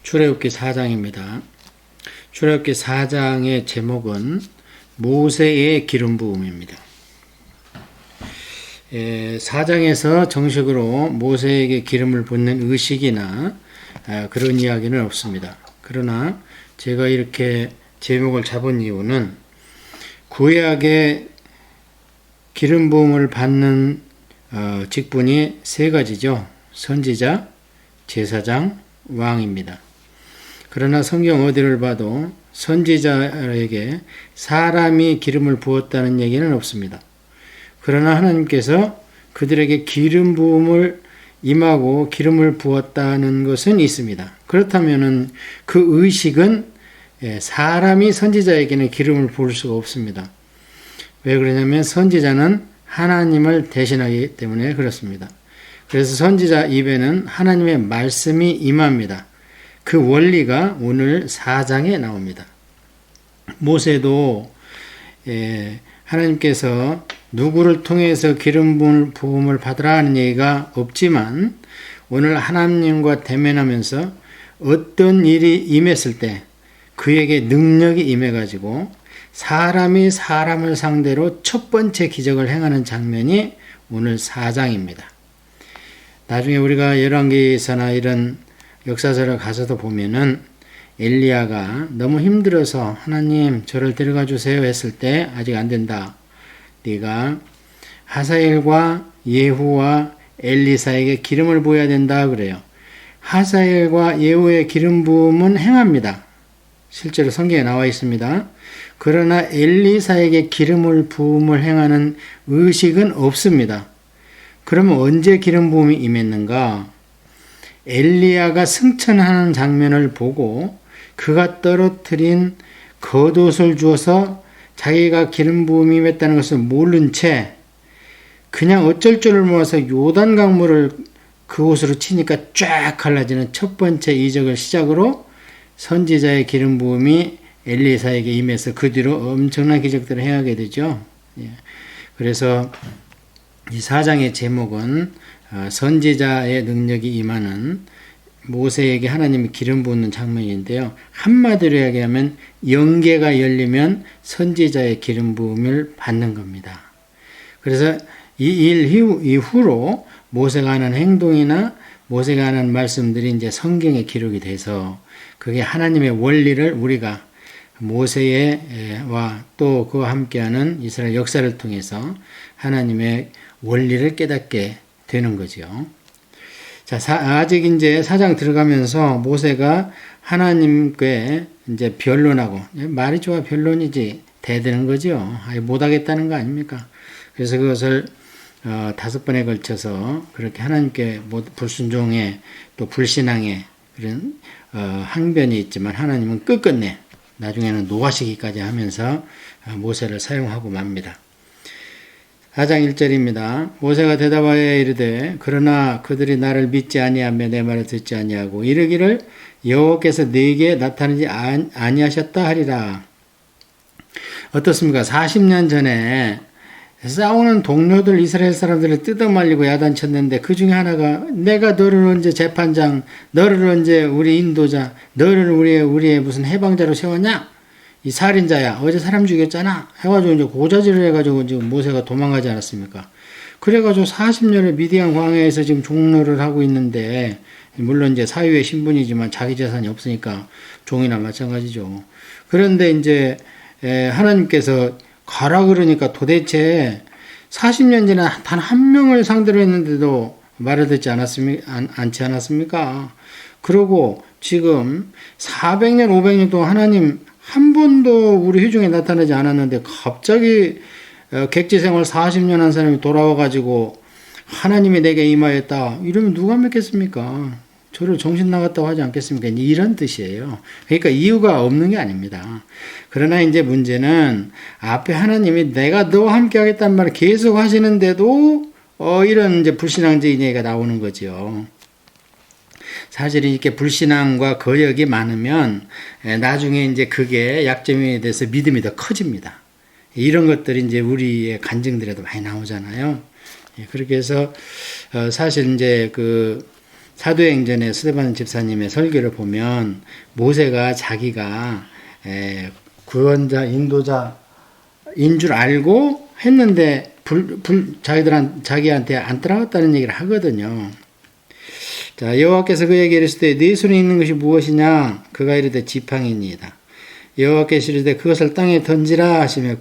출애굽기 4장입니다. 출애굽기 4장의 제목은 모세의 기름 부음입니다. 4장에서 정식으로 모세에게 기름을 붓는 의식이나 그런 이야기는 없습니다. 그러나 제가 이렇게 제목을 잡은 이유는 구약의 기름 부음을 받는 직분이 세 가지죠. 선지자, 제사장, 왕입니다. 그러나 성경 어디를 봐도 선지자에게 사람이 기름을 부었다는 얘기는 없습니다. 그러나 하나님께서 그들에게 기름 부음을 임하고 기름을 부었다는 것은 있습니다. 그렇다면 그 의식은 사람이 선지자에게는 기름을 부을 수가 없습니다. 왜 그러냐면 선지자는 하나님을 대신하기 때문에 그렇습니다. 그래서 선지자 입에는 하나님의 말씀이 임합니다. 그 원리가 오늘 4장에 나옵니다. 모세도 하나님께서 누구를 통해서 기름 부음을 받으라 하는 얘기가 없지만 오늘 하나님과 대면하면서 어떤 일이 임했을 때 그에게 능력이 임해가지고 사람이 사람을 상대로 첫 번째 기적을 행하는 장면이 오늘 4장입니다. 나중에 우리가 열왕기서나 이런 역사서를 가서도 보면은 엘리야가 너무 힘들어서 하나님 저를 데려가 주세요 했을 때 아직 안 된다. 네가 하사엘과 예후와 엘리사에게 기름을 부어야 된다 그래요. 하사엘과 예후의 기름 부음은 행합니다. 실제로 성경에 나와 있습니다. 그러나 엘리사에게 기름을 부음을 행하는 의식은 없습니다. 그러면 언제 기름 부음이 임했는가? 엘리야가 승천하는 장면을 보고 그가 떨어뜨린 겉옷을 주어서 자기가 기름 부음이 임했다는 것을 모른 채 그냥 어쩔 줄을 몰라서 요단 강물을 그 옷으로 치니까 쫙 갈라지는 첫 번째 이적을 시작으로 선지자의 기름 부음이 엘리사에게 임해서 그 뒤로 엄청난 기적들을 행하게 되죠. 그래서 이 4장의 제목은 선지자의 능력이 임하는 모세에게 하나님이 기름 부는 장면인데요. 한마디로 이야기하면 영계가 열리면 선지자의 기름 부음을 받는 겁니다. 그래서 이 일 이후로 모세가 하는 행동이나 모세가 하는 말씀들이 이제 성경에 기록이 돼서 그게 하나님의 원리를 우리가 모세와 또 그와 함께하는 이스라엘 역사를 통해서 하나님의 원리를 깨닫게 되는 거죠. 자, 아직 이제 4장 들어가면서 모세가 하나님께 이제 변론하고, 말이 좋아 변론이지, 대드는 거죠. 못하겠다는 거 아닙니까? 그래서 그것을 5번에 걸쳐서 그렇게 하나님께 불순종에 또 불신앙에 그런 항변이 있지만 하나님은 끝끝내 나중에는 노하시기까지 하면서 모세를 사용하고 맙니다. 4장 1절입니다. 모세가 대답하여 이르되 그러나 그들이 나를 믿지 아니하며 내 말을 듣지 아니하고 이르기를 여호와께서 네게 나타나지 아니하셨다 하리라. 어떻습니까? 40년 전에 싸우는 동료들 이스라엘 사람들을 뜯어말리고 야단쳤는데 그 중에 하나가 내가 너를 언제 재판장, 너를 언제 우리 인도자, 너를 우리의 무슨 해방자로 세웠냐? 이 살인자야. 어제 사람 죽였잖아. 해가지고 이제 고자질을 해가지고 지금 모세가 도망가지 않았습니까? 그래가지고 40년을 미디안 광야에서 지금 종로를 하고 있는데, 물론 이제 사유의 신분이지만 자기 재산이 없으니까 종이나 마찬가지죠. 그런데 이제 하나님께서 가라 그러니까 도대체 40년 전에 단 한 명을 상대로 했는데도 말을 듣지 않지 않았습니까? 그러고 지금 400년, 500년 동안 하나님 한 번도 우리 회중에 나타나지 않았는데 갑자기 객지생활 40년 한 사람이 돌아와가지고 하나님이 내게 임하였다. 이러면 누가 믿겠습니까? 저를 정신 나갔다고 하지 않겠습니까? 이런 뜻이에요. 그러니까 이유가 없는 게 아닙니다. 그러나 이제 문제는 앞에 하나님이 내가 너와 함께 하겠다는 말을 계속 하시는데도 이런 이제 불신앙적인 얘기가 나오는 거죠. 사실 이렇게 불신앙과 거역이 많으면 나중에 이제 그게 약점이 돼서 믿음이 더 커집니다. 이런 것들이 이제 우리의 간증들에도 많이 나오잖아요. 그렇게 해서 사실 이제 사도행전의 스데반 집사님의 설교를 보면 모세가 자기가 구원자, 인도자인 줄 알고 했는데 자기한테 안 따라왔다는 얘기를 하거든요. 자, 여호와께서 그에게 이르시되 네 손에 있는 것이 무엇이냐? 그가 이르되 지팡이니이다. 여호와께서 이르시되 그것을 땅에 던지라 하시며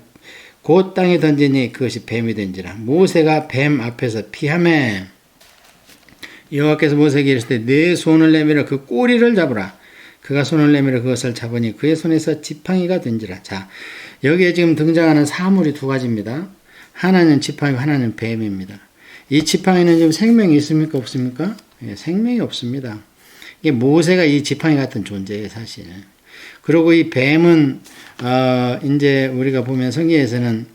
곧 땅에 던지니 그것이 뱀이 된지라. 모세가 뱀 앞에서 피하매 여호와께서 모세에게 이르시되 네 손을 내밀어 그 꼬리를 잡으라. 그가 손을 내밀어 그것을 잡으니 그의 손에서 지팡이가 된지라. 자, 여기에 지금 등장하는 사물이 두 가지입니다. 하나는 지팡이고 하나는 뱀입니다. 이 지팡이는 지금 생명이 있습니까? 없습니까? 예, 생명이 없습니다. 이게 모세가 이 지팡이 같은 존재예요, 사실. 그리고 이 뱀은 이제 우리가 보면 성경에서는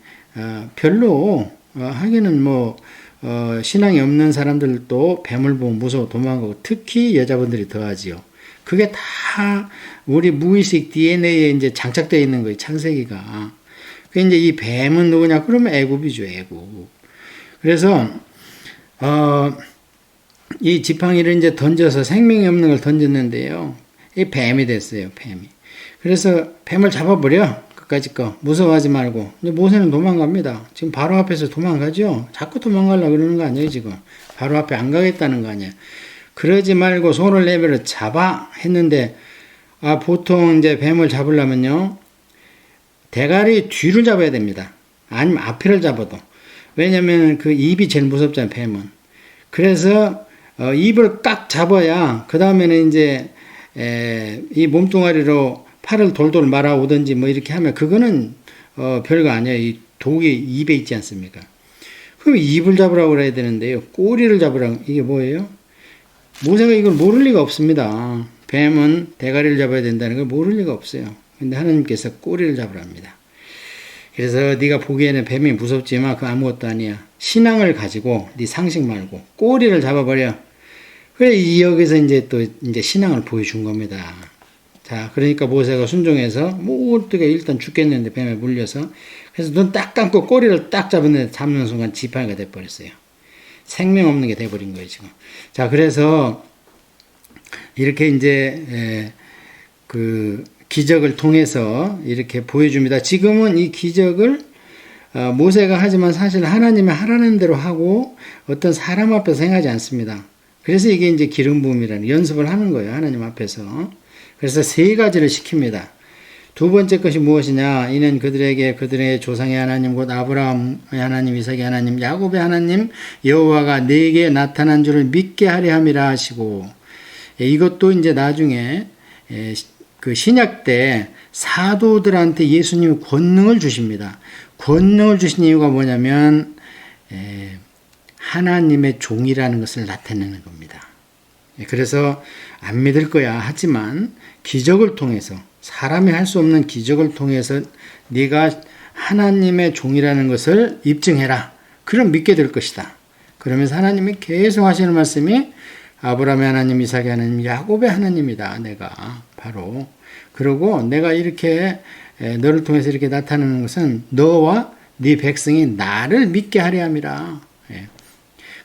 별로 하기는 신앙이 없는 사람들도 뱀을 보면 무서워 도망가고 특히 여자분들이 더하지요. 그게 다 우리 무의식 DNA에 이제 장착되어 있는 거예요, 창세기가. 그 이제 이 뱀은 누구냐? 그러면 애굽이죠, 애굽. 그래서 이 지팡이를 이제 던져서 생명이 없는 걸 던졌는데요. 이 뱀이 됐어요, 뱀이. 그래서 뱀을 잡아버려. 끝까지 거. 무서워하지 말고. 이제 모세는 도망갑니다. 지금 바로 앞에서 도망가죠? 자꾸 도망가려고 그러는 거 아니에요, 지금. 바로 앞에 안 가겠다는 거 아니에요. 그러지 말고 손을 내밀어 잡아 했는데, 보통 이제 뱀을 잡으려면요. 대가리 뒤를 잡아야 됩니다. 아니면 앞에를 잡아도. 왜냐면 그 입이 제일 무섭잖아요, 뱀은. 그래서 입을 깍 잡아야 그 다음에는 이제 이 몸뚱아리로 팔을 돌돌 말아오든지 뭐 이렇게 하면 그거는 별거 아니에요. 이 독이 입에 있지 않습니까? 그럼 입을 잡으라고 그래야 되는데요. 꼬리를 잡으라고. 이게 뭐예요? 모세가 이걸 모를 리가 없습니다. 뱀은 대가리를 잡아야 된다는 걸 모를 리가 없어요. 근데 하나님께서 꼬리를 잡으랍니다. 그래서 네가 보기에는 뱀이 무섭지만 그거 아무것도 아니야. 신앙을 가지고 네 상식 말고 꼬리를 잡아버려. 그래 여기서 이제 신앙을 보여준 겁니다. 자, 그러니까 모세가 순종해서 어떻게 일단 죽겠는데 뱀에 물려서 그래서 눈 딱 감고 꼬리를 딱 잡았는데 잡는 순간 지팡이가 돼버렸어요. 생명 없는 게 돼버린 거예요 지금. 자, 그래서 이렇게 이제 그 기적을 통해서 이렇게 보여줍니다. 지금은 이 기적을 모세가 하지만 사실 하나님이 하라는 대로 하고 어떤 사람 앞에서 행하지 않습니다. 그래서 이게 이제 기름 부음이라는 연습을 하는 거예요. 하나님 앞에서. 그래서 세 가지를 시킵니다. 두 번째 것이 무엇이냐? 이는 그들의 조상의 하나님 곧 아브라함의 하나님, 이삭의 하나님, 야곱의 하나님 여호와가 내게 나타난 줄을 믿게 하려 함이라 하시고, 이것도 이제 나중에 그 신약 때 사도들한테 예수님이 권능을 주십니다. 권능을 주신 이유가 뭐냐면 하나님의 종이라는 것을 나타내는 겁니다. 그래서 안 믿을 거야 하지만 기적을 통해서, 사람이 할 수 없는 기적을 통해서 네가 하나님의 종이라는 것을 입증해라. 그럼 믿게 될 것이다. 그러면서 하나님이 계속 하시는 말씀이 아브라함의 하나님, 이삭의 하나님, 야곱의 하나님이다. 내가 바로. 그리고 내가 이렇게 너를 통해서 이렇게 나타나는 것은 너와 네 백성이 나를 믿게 하려 함이라.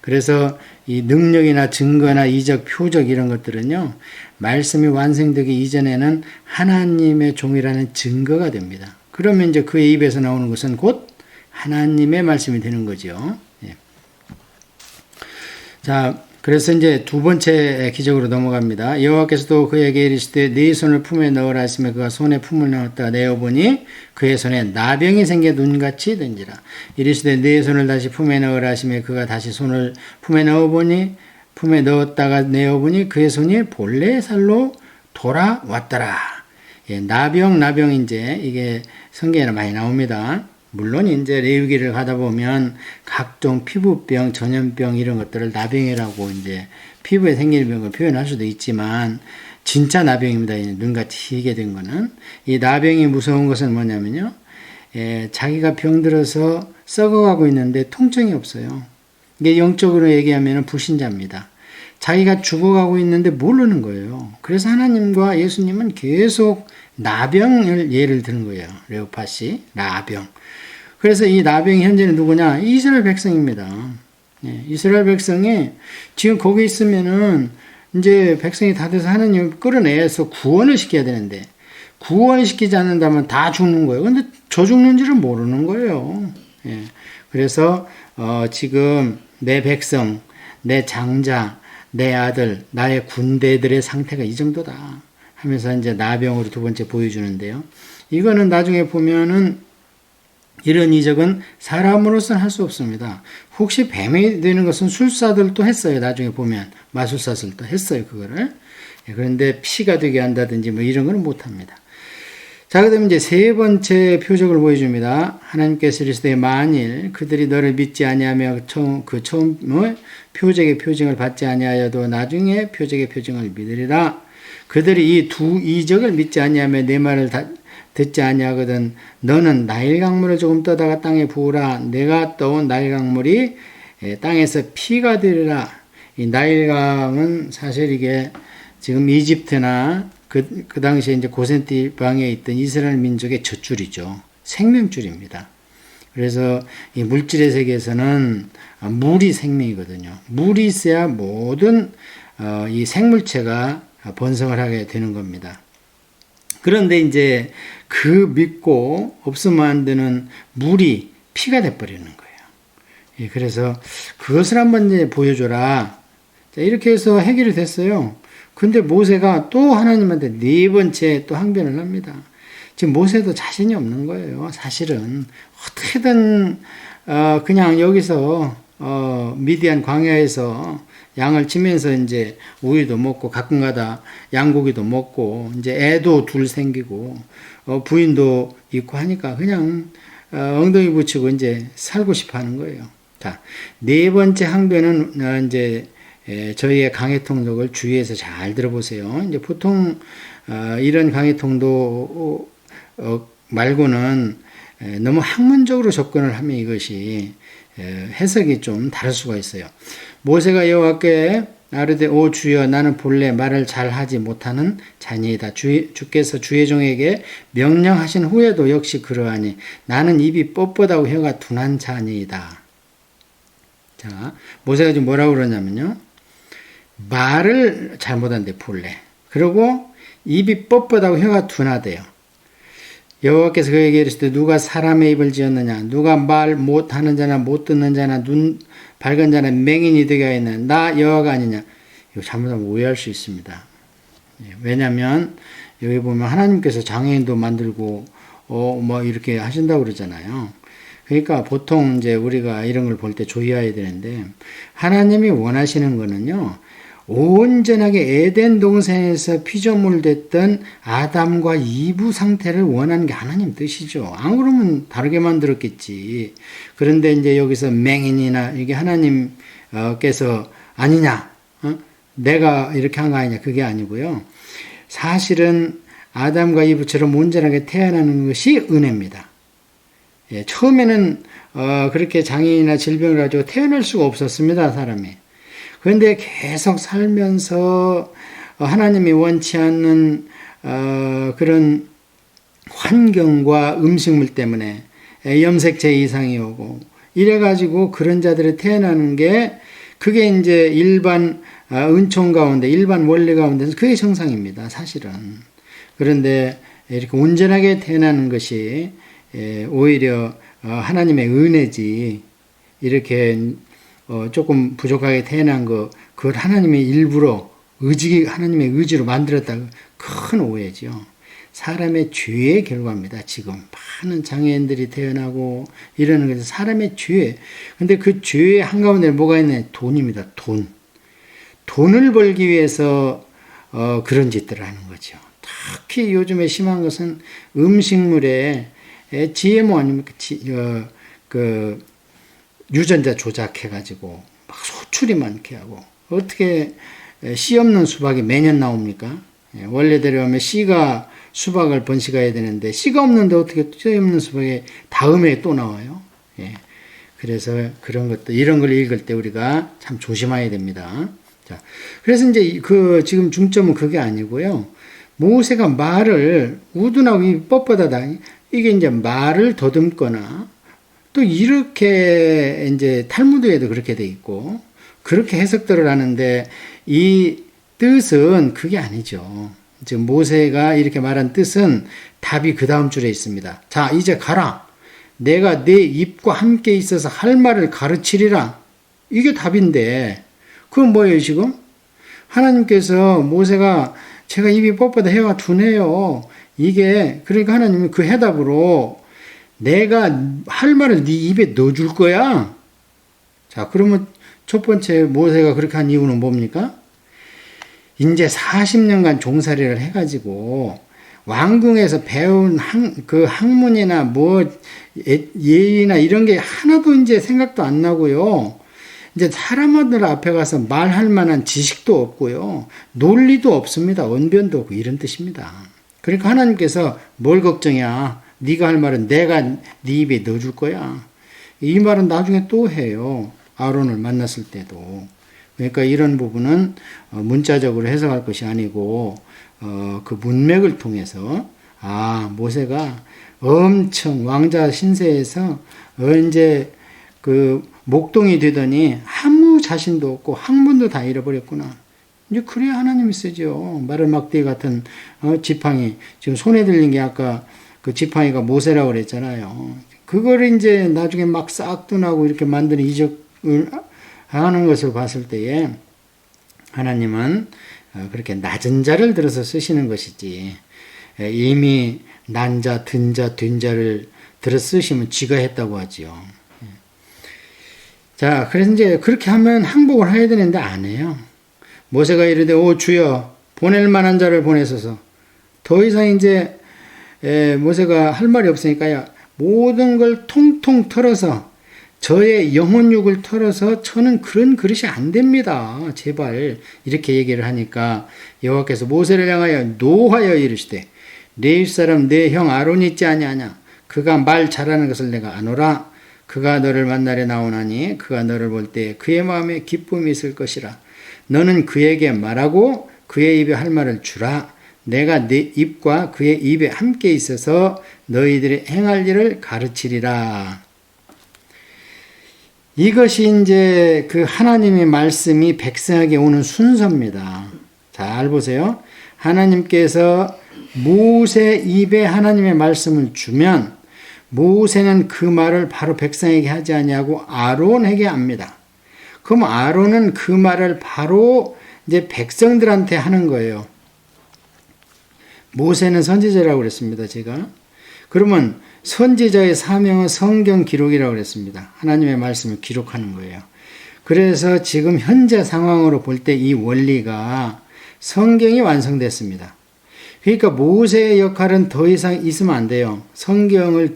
그래서 이 능력이나 증거나 이적, 표적 이런 것들은요, 말씀이 완성되기 이전에는 하나님의 종이라는 증거가 됩니다. 그러면 이제 그의 입에서 나오는 것은 곧 하나님의 말씀이 되는 거죠. 자, 그래서 이제 두 번째 기적으로 넘어갑니다. 여호와께서도 그에게 이르시되 네 손을 품에 넣으라 하시며 그가 손에 품을 넣었다가 내어보니 그의 손에 나병이 생겨 눈같이 된지라. 이르시되 네 손을 다시 품에 넣으라 하시며 그가 다시 손을 품에 넣었다가 내어보니 그의 손이 본래의 살로 돌아왔더라. 나병 이제 이게 성경에는 많이 나옵니다. 물론 이제 레위기를 가다 보면 각종 피부병, 전염병 이런 것들을 나병이라고 이제 피부에 생기는 병을 표현할 수도 있지만 진짜 나병입니다. 눈같이 희게 된 거는. 이 나병이 무서운 것은 뭐냐면요. 자기가 병들어서 썩어가고 있는데 통증이 없어요. 이게 영적으로 얘기하면 불신자입니다. 자기가 죽어가고 있는데 모르는 거예요. 그래서 하나님과 예수님은 계속 나병을 예를 드는 거예요. 레오파시, 나병. 그래서 이 나병이 현재는 누구냐? 이스라엘 백성입니다. 이스라엘 백성이 지금 거기 있으면은 이제 백성이 다 돼서 하나님 끌어내서 구원을 시켜야 되는데 구원을 시키지 않는다면 다 죽는 거예요. 근데 저 죽는 줄은 모르는 거예요. 예. 그래서 지금 내 백성, 내 장자, 내 아들, 나의 군대들의 상태가 이 정도다 하면서 이제 나병으로 두 번째 보여주는데요. 이거는 나중에 보면은 이런 이적은 사람으로서는 할 수 없습니다. 혹시 뱀이 되는 것은 술사들도 했어요. 나중에 보면 마술사들도 했어요. 그거를. 그런데 피가 되게 한다든지 뭐 이런 거는 못합니다. 자, 그다음에 이제 세 번째 표적을 보여줍니다. 하나님께서 이르시되 만일 그들이 너를 믿지 아니하며 처음 표적의 표징을 받지 아니하여도 나중에 표적의 표징을 믿으리라. 그들이 이 두 이적을 믿지 아니하며 내 말을 듣지 아니하거든 너는 나일 강물을 조금 떠다가 땅에 부으라. 내가 떠온 나일 강물이 땅에서 피가 되리라. 이 나일 강은 사실 이게 지금 이집트나 그 당시에 이제 고센 지방에 있던 이스라엘 민족의 젖줄이죠. 생명줄입니다. 그래서 이 물질의 세계에서는 물이 생명이거든요. 물이 있어야 모든 이 생물체가 번성을 하게 되는 겁니다. 그런데 이제 그 믿고 없으면 안 되는 물이 피가 돼버리는 거예요. 그래서 그것을 한번 이제 보여줘라. 이렇게 해서 해결이 됐어요. 근데 모세가 또 하나님한테 네 번째 또 항변을 합니다. 지금 모세도 자신이 없는 거예요. 사실은 어떻게든 그냥 여기서 미디안 광야에서 양을 치면서 이제 우유도 먹고 가끔가다 양고기도 먹고 이제 애도 둘 생기고 부인도 있고 하니까 그냥 엉덩이 붙이고 이제 살고 싶어 하는 거예요. 자, 네 번째 항변은 이제 저희의 강해 통독을 주의해서 잘 들어보세요. 이제 보통 이런 강해 통독 말고는 너무 학문적으로 접근을 하면 이것이 해석이 좀 다를 수가 있어요. 모세가 여호와께 아뢰되 오 주여 나는 본래 말을 잘하지 못하는 자니이다. 주께서 주의 종에게 명령하신 후에도 역시 그러하니 나는 입이 뻣뻣하고 혀가 둔한 자니이다. 자, 모세가 지금 뭐라고 그러냐면요. 말을 잘못한대 본래. 그리고 입이 뻣뻣하고 혀가 둔하대요. 여호와께서 그에게 이르시되 누가 사람의 입을 지었느냐 누가 말 못하는 자나 못 듣는 자나 눈 밝은 자나 맹인이 되게 하였느냐 나 여호와가 아니냐. 이거 잘못하면 오해할 수 있습니다. 왜냐하면 여기 보면 하나님께서 장애인도 만들고 뭐 이렇게 하신다고 그러잖아요. 그러니까 보통 이제 우리가 이런 걸 볼 때 조심해야 되는데 하나님이 원하시는 거는요. 온전하게 에덴 동산에서 피조물 됐던 아담과 이브 상태를 원하는 게 하나님 뜻이죠. 안 그러면 다르게 만들었겠지. 그런데 이제 여기서 맹인이나 이게 하나님께서 아니냐, 내가 이렇게 한 거 아니냐, 그게 아니고요. 사실은 아담과 이브처럼 온전하게 태어나는 것이 은혜입니다. 처음에는 그렇게 장애인이나 질병을 가지고 태어날 수가 없었습니다, 사람이. 그런데 계속 살면서 하나님이 원치 않는 그런 환경과 음식물 때문에 염색체 이상이 오고 이래가지고 그런 자들이 태어나는 게 그게 이제 일반 은총 가운데 일반 원리 가운데서 그게 정상입니다. 사실은. 그런데 이렇게 온전하게 태어나는 것이 오히려 하나님의 은혜지 이렇게 조금 부족하게 태어난 거, 그걸 하나님의 일부러 하나님의 의지로 만들었다. 큰 오해죠. 사람의 죄의 결과입니다. 지금 많은 장애인들이 태어나고 이러는 것은 사람의 죄. 근데 그 죄의 한가운데 뭐가 있냐? 돈입니다. 돈. 돈을 벌기 위해서 그런 짓들을 하는 거죠. 특히 요즘에 심한 것은 음식물에 GMO 아닙니까? 유전자 조작해가지고 막 소출이 많게 하고 어떻게 씨 없는 수박이 매년 나옵니까? 원래대로 하면 씨가 수박을 번식해야 되는데 씨가 없는데 어떻게 씨 없는 수박이 다음에 또 나와요? 그래서 그런 것도 이런 걸 읽을 때 우리가 참 조심해야 됩니다. 자, 그래서 이제 지금 중점은 그게 아니고요. 모세가 말을 우둔하고 뻣뻣하다 이게 이제 말을 더듬거나 또 이렇게 이제 탈무드에도 그렇게 돼 있고 그렇게 해석들을 하는데 이 뜻은 그게 아니죠. 지금 모세가 이렇게 말한 뜻은 답이 그 다음 줄에 있습니다. 자, 이제 가라. 내가 내 입과 함께 있어서 할 말을 가르치리라. 이게 답인데, 그건 뭐예요, 지금? 하나님께서 모세가 제가 입이 뻣뻣해 해가 둔해요. 이게, 그러니까 하나님은 그 해답으로 내가 할 말을 네 입에 넣어줄 거야. 자, 그러면 첫 번째 모세가 그렇게 한 이유는 뭡니까? 이제 40년간 종살이를 해가지고 왕궁에서 배운 그 학문이나 뭐 예의나 이런 게 하나도 이제 생각도 안 나고요. 이제 사람들 앞에 가서 말할 만한 지식도 없고요. 논리도 없습니다. 언변도 없고 이런 뜻입니다. 그러니까 하나님께서 뭘 걱정이야. 네가 할 말은 내가 네 입에 넣어줄 거야. 이 말은 나중에 또 해요. 아론을 만났을 때도. 그러니까 이런 부분은 문자적으로 해석할 것이 아니고 그 문맥을 통해서 모세가 엄청 왕자 신세에서 이제 그 목동이 되더니 아무 자신도 없고 학문도 다 잃어버렸구나. 이제 그래야 하나님이 쓰죠. 마르막디 같은 지팡이 지금 손에 들린 게 아까 그 지팡이가 모세라고 그랬잖아요. 그걸 이제 나중에 막 싹둔하고 이렇게 만드는 이적을 하는 것을 봤을 때에 하나님은 그렇게 낮은 자를 들어서 쓰시는 것이지 이미 난 자, 든 자, 된 자를 들어 쓰시면 지가 했다고 하지요. 자, 그래서 이제 그렇게 하면 항복을 해야 되는데 안 해요. 모세가 이르되 오 주여 보낼 만한 자를 보내소서. 더 이상 이제 모세가 할 말이 없으니까 모든 걸 통통 털어서 저의 영혼육을 털어서 저는 그런 그릇이 안 됩니다. 제발 이렇게 얘기를 하니까 여호와께서 모세를 향하여 노하여 이르시되 내 윗사람 내 형 아론이 있지 아니하냐. 그가 말 잘하는 것을 내가 아노라. 그가 너를 만나려 나오나니 그가 너를 볼 때 그의 마음에 기쁨이 있을 것이라. 너는 그에게 말하고 그의 입에 할 말을 주라. 내가 내 입과 그의 입에 함께 있어서 너희들이 행할 일을 가르치리라. 이것이 이제 그 하나님의 말씀이 백성에게 오는 순서입니다. 잘 보세요. 하나님께서 모세 입에 하나님의 말씀을 주면 모세는 그 말을 바로 백성에게 하지 아니하고 아론에게 합니다. 그럼 아론은 그 말을 바로 이제 백성들한테 하는 거예요. 모세는 선지자라고 그랬습니다, 제가. 그러면 선지자의 사명은 성경 기록이라고 그랬습니다. 하나님의 말씀을 기록하는 거예요. 그래서 지금 현재 상황으로 볼 때 이 원리가 성경이 완성됐습니다. 그러니까 모세의 역할은 더 이상 있으면 안 돼요. 성경을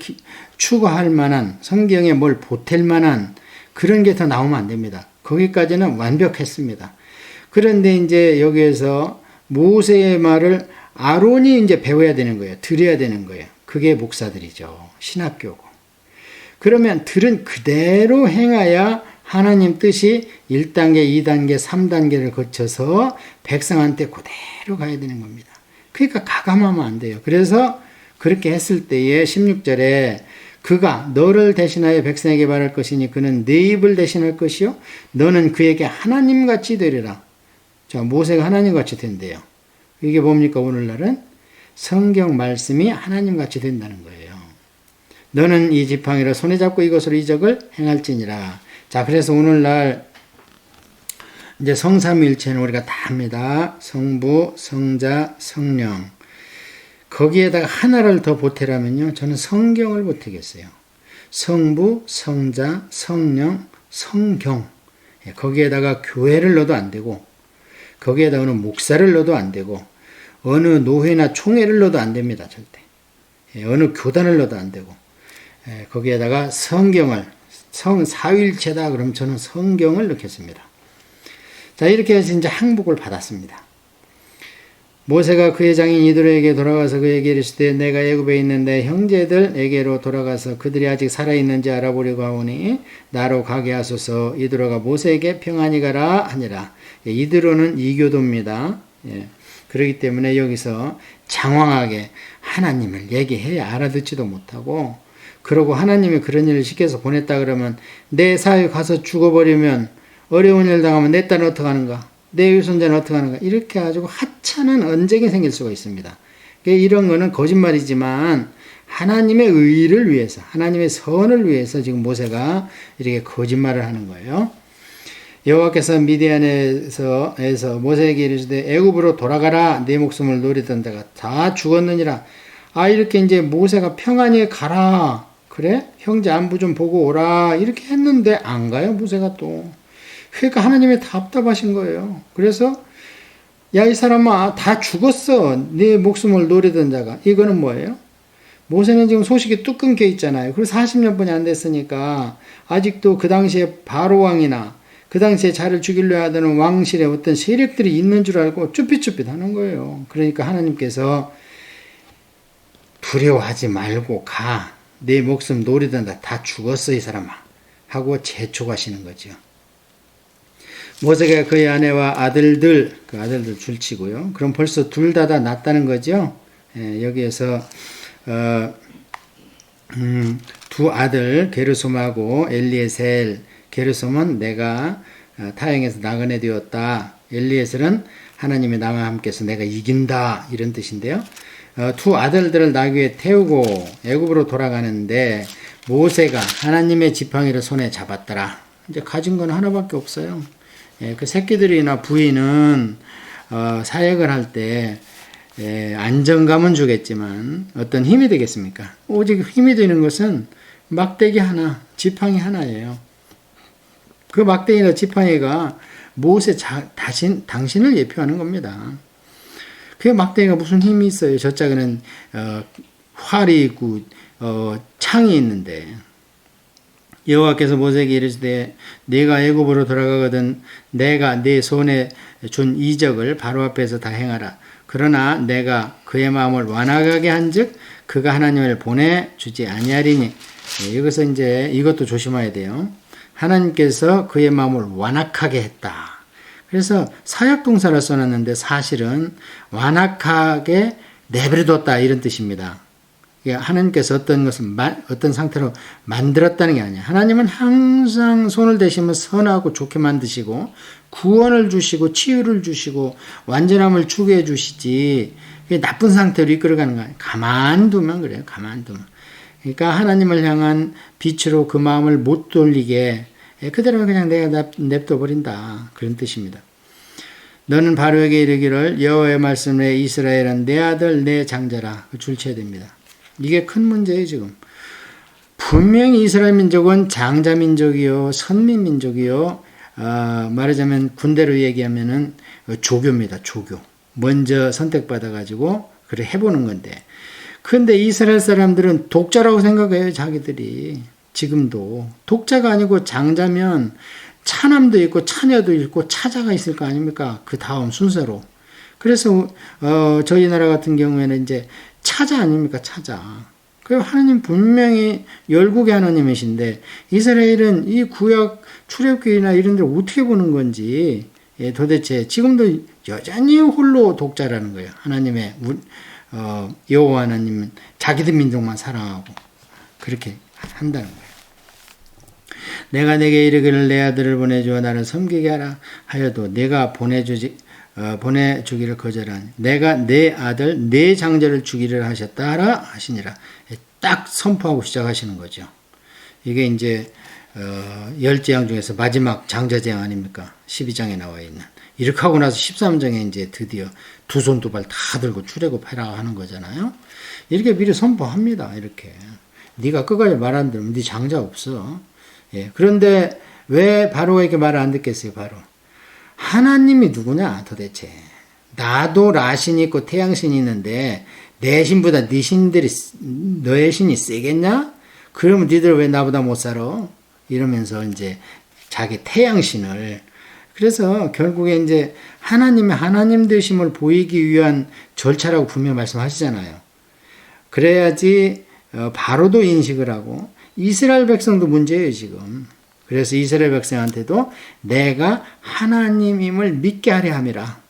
추구할 만한, 성경에 뭘 보탤 만한 그런 게 더 나오면 안 됩니다. 거기까지는 완벽했습니다. 그런데 이제 여기에서 모세의 말을 아론이 이제 배워야 되는 거예요. 들어야 되는 거예요. 그게 목사들이죠. 신학교고. 그러면 들은 그대로 행하야 하나님 뜻이 1단계, 2단계, 3단계를 거쳐서 백성한테 그대로 가야 되는 겁니다. 그러니까 가감하면 안 돼요. 그래서 그렇게 했을 때에 16절에 그가 너를 대신하여 백성에게 말할 것이니 그는 네 입을 대신할 것이요 너는 그에게 하나님같이 되리라. 자, 모세가 하나님같이 된대요. 이게 뭡니까? 오늘날은 성경 말씀이 하나님같이 된다는 거예요. 너는 이 지팡이를 손에 잡고 이것으로 이적을 행할지니라. 자, 그래서 오늘날 이제 성삼위일체는 우리가 다 합니다. 성부, 성자, 성령. 거기에다가 하나를 더 보태라면요. 저는 성경을 보태겠어요. 성부, 성자, 성령, 성경. 거기에다가 교회를 넣어도 안 되고 거기에다 어느 목사를 넣어도 안 되고 어느 노회나 총회를 넣어도 안 됩니다. 절대. 어느 교단을 넣어도 안 되고 거기에다가 성경을 성사위일체다 그럼 저는 성경을 넣겠습니다. 자, 이렇게 해서 이제 항복을 받았습니다. 모세가 그의 장인 이드로에게 돌아가서 그에게 이르시되 내가 애굽에 있는 내 형제들에게로 돌아가서 그들이 아직 살아있는지 알아보려고 하오니 나로 가게 하소서. 이드로가 모세에게 평안히 가라 하니라. 이드로는 이교도입니다. 그렇기 때문에 여기서 장황하게 하나님을 얘기해야 알아듣지도 못하고 그러고 하나님이 그런 일을 시켜서 보냈다 그러면 내 사회 가서 죽어버리면 어려운 일 당하면 내 딸은 어떡하는가? 내 위선자는 어떻게 하는가? 이렇게 가지고 하찮은 언쟁이 생길 수가 있습니다. 이런 거는 거짓말이지만 하나님의 의를 위해서, 하나님의 선을 위해서 지금 모세가 이렇게 거짓말을 하는 거예요. 여호와께서 미디안에서 모세에게 이르시되 애굽으로 돌아가라. 내 목숨을 노리던 자가 다 죽었느니라. 이렇게 이제 모세가 평안히 가라. 그래? 형제 안부 좀 보고 오라. 이렇게 했는데 안 가요, 모세가 또. 그러니까 하나님이 답답하신 거예요. 그래서 야, 이 사람아, 다 죽었어. 네 목숨을 노리던 자가. 이거는 뭐예요? 모세는 지금 소식이 뚝 끊겨 있잖아요. 그리고 40년뿐이 안 됐으니까 아직도 그 당시에 바로왕이나 그 당시에 자를 죽이려 하던 왕실에 어떤 세력들이 있는 줄 알고 쭈삣쭈삣 하는 거예요. 그러니까 하나님께서 두려워하지 말고 가. 내 목숨 노리던 자 다 죽었어, 이 사람아. 하고 재촉하시는 거죠. 모세가 그의 아내와 아들들, 그 아들들 줄치고요. 그럼 벌써 둘 다 낳았다는 거죠. 여기에서 두 아들 게르솜하고 엘리에셀. 게르솜은 내가 타향에서 나그네 되었다. 엘리에셀은 하나님의 나와 함께해서 내가 이긴다. 이런 뜻인데요. 두 아들들을 나귀에 태우고 애굽으로 돌아가는데 모세가 하나님의 지팡이를 손에 잡았더라. 이제 가진 건 하나밖에 없어요. 그 새끼들이나 부인은 사역을 할 때 안정감은 주겠지만 어떤 힘이 되겠습니까? 오직 힘이 되는 것은 막대기 하나, 지팡이 하나예요. 그 막대기나 지팡이가 모세 당신을 예표하는 겁니다. 그 막대기가 무슨 힘이 있어요? 저짝에는 활이 있고 창이 있는데 여호와께서 모세에게 이르시되 네가 애굽으로 돌아가거든 내가 네 손에 준 이적을 바로 앞에서 다 행하라. 그러나 내가 그의 마음을 완악하게 한즉 그가 하나님을 보내주지 아니하리니. 여기서 이제 이것도 조심해야 돼요. 하나님께서 그의 마음을 완악하게 했다. 그래서 사역동사를 써놨는데 사실은 완악하게 내버려뒀다 이런 뜻입니다. 하나님께서 어떤 것을 어떤 상태로 만들었다는 게 아니에요. 하나님은 항상 손을 대시면 선하고 좋게 만드시고 구원을 주시고 치유를 주시고 완전함을 주게 해주시지 나쁜 상태로 이끌어가는 거 아니에요. 가만두면 그래요. 가만두면. 그러니까 하나님을 향한 빛으로 그 마음을 못 돌리게 그대로 그냥 내가 냅둬버린다. 그런 뜻입니다. 너는 바로에게 이르기를 여호와의 말씀에 이스라엘은 내 아들 내 장자라. 줄쳐야 됩니다. 이게 큰 문제예요 지금. 분명히 이스라엘 민족은 장자 민족이요 선민 민족이요 말하자면 군대로 얘기하면은 조교입니다. 조교. 먼저 선택받아 가지고 그래 해보는 건데 근데 이스라엘 사람들은 독자라고 생각해요. 자기들이. 지금도 독자가 아니고 장자면 차남도 있고 차녀도 있고 차자가 있을 거 아닙니까? 그 다음 순서로. 그래서 저희 나라 같은 경우에는 이제 차자 아닙니까? 차자. 그 하나님 분명히 열국의 하나님이신데 이스라엘은 이 구약 출애굽기나 이런 데를 어떻게 보는 건지 도대체 지금도 여전히 홀로 독자라는 거예요. 하나님의 여호와 하나님은 자기들 민족만 사랑하고 그렇게 한다는 거예요. 내가 내게 이르기를 내 아들을 보내주어 나를 섬기게 하라 하여도 내가 보내주기를 거절하니 내가 내 아들 내 장자를 주기를 하셨다 하라 하시니라. 딱 선포하고 시작하시는 거죠. 이게 이제 열재앙 중에서 마지막 장자재앙 아닙니까? 12장에 나와 있는. 이렇게 하고 나서 13장에 이제 드디어 두 손 두 발 다 들고 출애굽해라 하는 거잖아요. 이렇게 미리 선포합니다. 이렇게. 네가 끝까지 말 안 들으면 네 장자 없어. 예. 그런데 왜 바로가 이렇게 말을 안 듣겠어요? 바로 하나님이 누구냐 도대체. 나도 라신이 있고 태양신이 있는데 내 신보다 네 신들이 너의 신이 세겠냐? 그러면 니들 왜 나보다 못 살아? 이러면서 이제 자기 태양신을 그래서 결국에 이제 하나님의 하나님 되심을 보이기 위한 절차라고 분명히 말씀하시잖아요. 그래야지 바로도 인식을 하고 이스라엘 백성도 문제예요 지금. 그래서 이스라엘 백성한테도 내가 하나님임을 믿게 하려 함이라.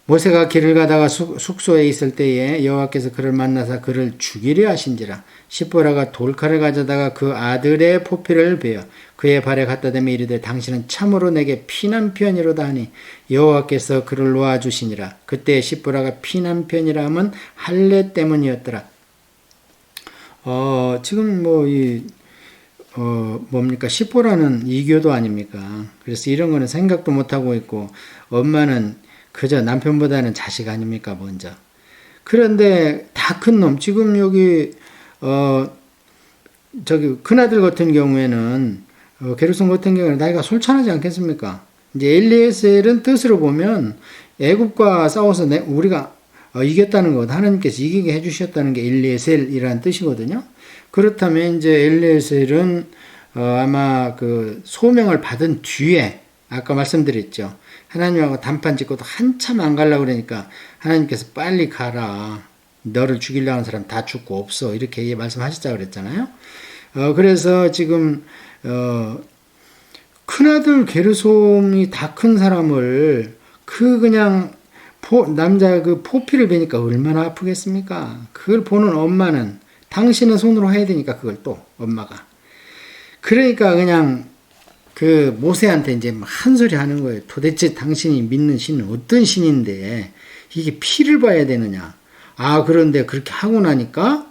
모세가 길을 가다가 숙소에 있을 때에 여호와께서 그를 만나사 그를 죽이려 하신지라. 십보라가 돌칼을 가져다가 그 아들의 포피를 베어 그의 발에 갖다 대며 이르되 당신은 참으로 내게 피난편이로다 하니 여호와께서 그를 놓아주시니라. 그때 십보라가 피난편이라 함은 할례 때문이었더라. 지금 뭡니까? 십보라는 이교도 아닙니까? 그래서 이런 거는 생각도 못하고 있고, 엄마는 그저 남편보다는 자식 아닙니까, 먼저. 그런데 다 큰 놈, 지금 여기, 큰아들 같은 경우에는, 게르손 같은 경우에는 나이가 솔찬하지 않겠습니까? 이제 엘리에셀은 뜻으로 보면 애굽과 싸워서 우리가 이겼다는 것, 하나님께서 이기게 해주셨다는 게 엘리에셀이라는 뜻이거든요. 그렇다면 이제 엘리에셀은 아마 그 소명을 받은 뒤에 아까 말씀드렸죠. 하나님하고 단판 짓고도 한참 안 가려고 그러니까 하나님께서 빨리 가라. 너를 죽이려고 하는 사람 다 죽고 없어. 이렇게 말씀하셨다고 그랬잖아요. 그래서 지금 큰아들 게르솜이 다 큰 사람을 그냥 남자 그 포피를 베니까 얼마나 아프겠습니까? 그걸 보는 엄마는 당신은 손으로 해야 되니까 그걸 또 엄마가 그러니까 그냥 그 모세한테 이제 한 소리 하는 거예요. 도대체 당신이 믿는 신은 어떤 신인데 이게 피를 봐야 되느냐? 그런데 그렇게 하고 나니까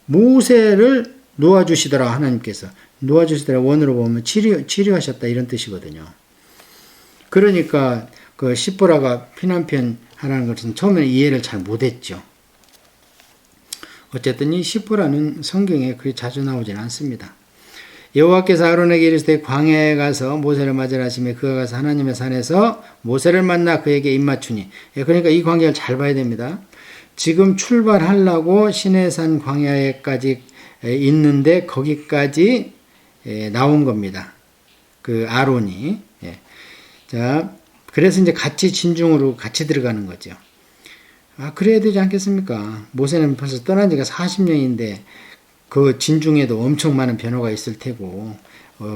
모세를 놓아주시더라. 하나님께서 놓아주시더라. 원어로 보면 치료하셨다 이런 뜻이거든요. 그러니까 그 십보라가 피난편 하라는 것은 처음에는 이해를 잘 못했죠. 어쨌든 이 십보라는 성경에 그리 자주 나오지는 않습니다. 여호와께서 아론에게 이르시되 광야에 가서 모세를 맞으라 하시며 그가 가서 하나님의 산에서 모세를 만나 그에게 입맞추니. 그러니까 이 광야를 잘 봐야 됩니다. 지금 출발하려고 시내산 광야에까지 있는데 거기까지 나온 겁니다. 그 아론이. 자, 그래서 이제 같이 진중으로 같이 들어가는 거죠. 그래야 되지 않겠습니까? 모세는 벌써 떠난 지가 40년인데 그 진중에도 엄청 많은 변화가 있을 테고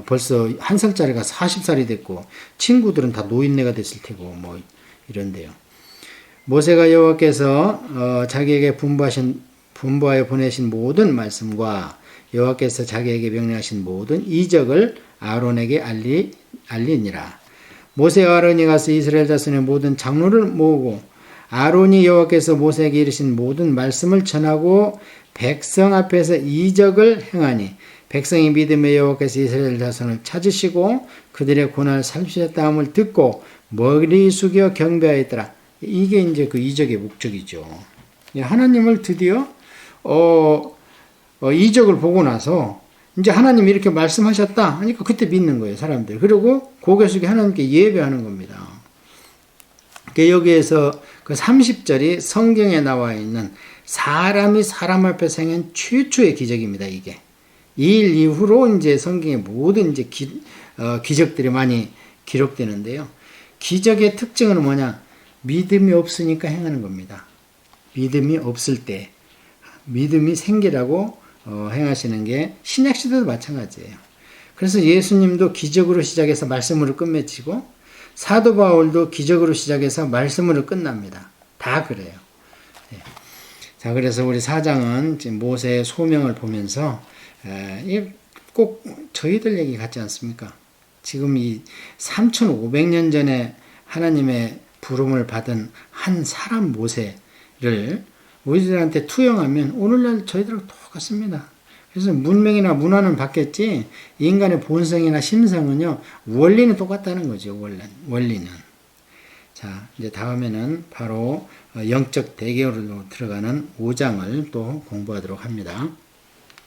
벌써 한 살짜리가 40살이 됐고 친구들은 다 노인네가 됐을 테고 이런데요. 모세가 여호와께서 자기에게 분부하여 보내신 모든 말씀과 여호와께서 자기에게 명령하신 모든 이적을 아론에게 알리니라. 모세와 아론이 가서 이스라엘 자손의 모든 장로를 모으고 아론이 여호와께서 모세에게 이르신 모든 말씀을 전하고 백성 앞에서 이적을 행하니 백성이 믿음에 여호와께서 이스라엘 자손을 찾으시고 그들의 고난을 살피셨다 함을 듣고 머리 숙여 경배하였더라. 이게 이제 그 이적의 목적이죠. 하나님을 드디어 이적을 보고 나서 이제 하나님이 이렇게 말씀하셨다 하니까 그때 믿는 거예요, 사람들. 그리고 고개 숙여 하나님께 예배하는 겁니다. 여기에서 그 30절이 성경에 나와 있는 사람이 사람 앞에서 행한 최초의 기적입니다, 이게. 이 일 이후로 이제 성경의 모든 이제 기적들이 많이 기록되는데요. 기적의 특징은 뭐냐? 믿음이 없으니까 행하는 겁니다. 믿음이 없을 때, 믿음이 생기라고 행하시는 게 신약시대도 마찬가지예요. 그래서 예수님도 기적으로 시작해서 말씀으로 끝맺히고 사도 바울도 기적으로 시작해서 말씀으로 끝납니다. 다 그래요. 자, 그래서 우리 4장은 지금 모세의 소명을 보면서 꼭 저희들 얘기 같지 않습니까? 지금 이 3500년 전에 하나님의 부름을 받은 한 사람 모세를 우리들한테 투영하면 오늘날 저희들하고 똑같습니다. 그래서 문명이나 문화는 바뀌었지 인간의 본성이나 심성은요 원리는 똑같다는 거죠. 원리는. 자, 이제 다음에는 바로 영적 대결로 들어가는 5장을 또 공부하도록 합니다.